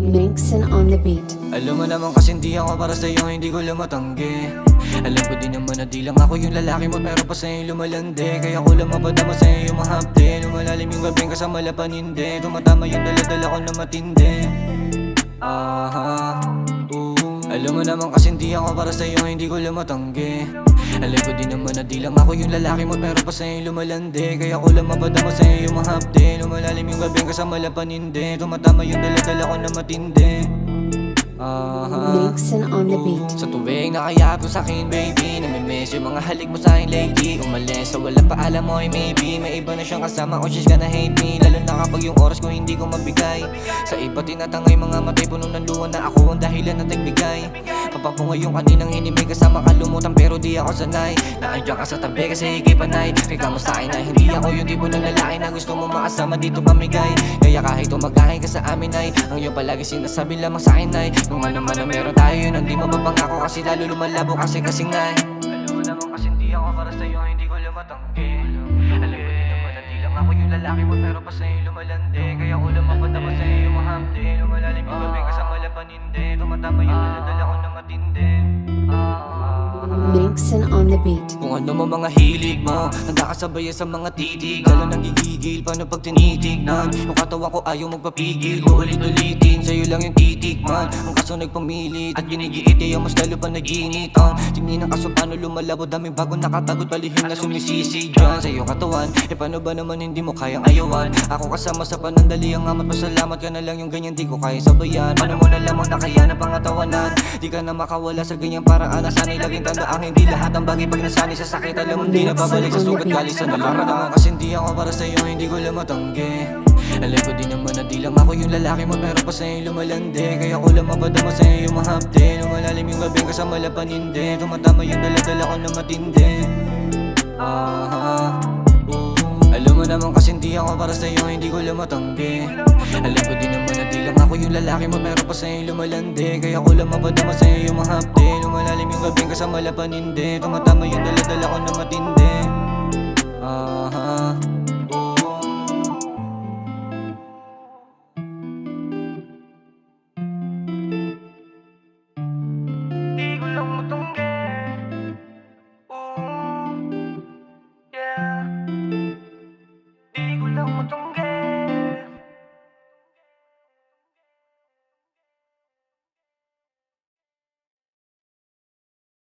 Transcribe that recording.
Nixon on the beat. Alam mo naman kasi hindi ako para sa'yo, hindi ko lumatanggi. Alam ko din naman na di lang ako yung lalaki mo, pero pa sa'yo lumalandi. Kaya ko lang mapadama sa'yo yung mahapde. Lumalalim yung gabing kasama lapanindi. Tumatama yung daladala ko na matindi. Alam mo naman kasi hindi ako para sa'yo, hindi ko lumatanggi. Alam ko din naman na di lang ako yung lalaki mo, pero pa sa'yo lumalandi. Kaya ko lang mapadama sa'yo yung mahapde. Lumalalim yung gabing kasama lapanindi. Tumatama yung daladala ko na matindi. Nixon on the beat. Sa tuwing nakayap mo sa'kin baby, namimiss yung mga halik mo sa'kin lately. Umalis sa walang paalam mo ay maybe may iba na siyang kasama o she's gonna hate me. Lalo na kapag yung oras ko hindi ko mabigay. Sa iba tinatangay mga matay puno ng luha na ako ang dahilan na nagbigay. Papapungay yung kaninang hinimig kasama kalumutan pero di ako sanay. Naandyan ka sa tabi kasi higay panay. Reklamo sa'kin na hindi ako yung tipo ng lalaki na gusto mo makasama dito pamigay. Kaya kahit umagahin ka sa amin ay ang iyong palagi sinasabi lamang sa'kin ay kung ano man ang meron tayo yun ang di mapapangako kasi lalo lumalabo kasi kasingay. Alam mo naman kasi hindi ako para sa'yo, hindi ko lumatanggi. Alam ko din naman na di lang ako yung lalaki mo, pero pa sa'yo lumalandi. Kaya ko lang mapadama sa'yo yung mahamdi. Lumalalim yung gabi kasama lapanindi. Tumatama yung daladala ko na matindi. Nixon on the beat. Kung ano mo mga hilig mo, handa ka sabayan sa mga titig. Lalo nang gigigil, paano pag tinitignan? Yung katawan ko ayaw magpapigil. Ulit-ulitin, sa'yo lang yung titikman. Ang kaso nagpamilit at ginigiit, ayaw mas lalo pa naginit. Tingin ang kaso paano lumalabo, daming bago nakatagot, palihim na sumisisi dyan sa iyong katawan. Paano ba naman hindi mo kayang ayawan? Ako kasama sa panandali, ang amat pasalamat ka na lang yung ganyan di ko kaya sabayan. Paano mo na lamang nakaya na pangatawanan? Di ka na makawala sa ganyang paraan na sana'y laging tandaan. Hindi lahat ang bagay pag nasanay sa sakit, alam mo hindi na babalik sa sugat kalisan. Alam mo naman kasi hindi ako para sa'yo, hindi ko lumatanggi. Alam ko din naman na di lang ako yung lalaki mo, pero pa sa'yo lumalandi. Kaya ko lang mapadama sa'yo yung mahapde. Lumalalim yung gabing kasama lapanindi. Tumatama yung daladala ko na matindi. Alam mo naman kasi hindi ako para sa'yo, hindi ko lumatanggi. Alam ko din naman na di lang ako yung lalaki mo, pero pa sa'yo lumalandi. Kaya ko lang mapadama sa'yo yung mahapde. Lumalalim yung gabing kasama lapanindi. Tumatama yung daladala ko na matindi.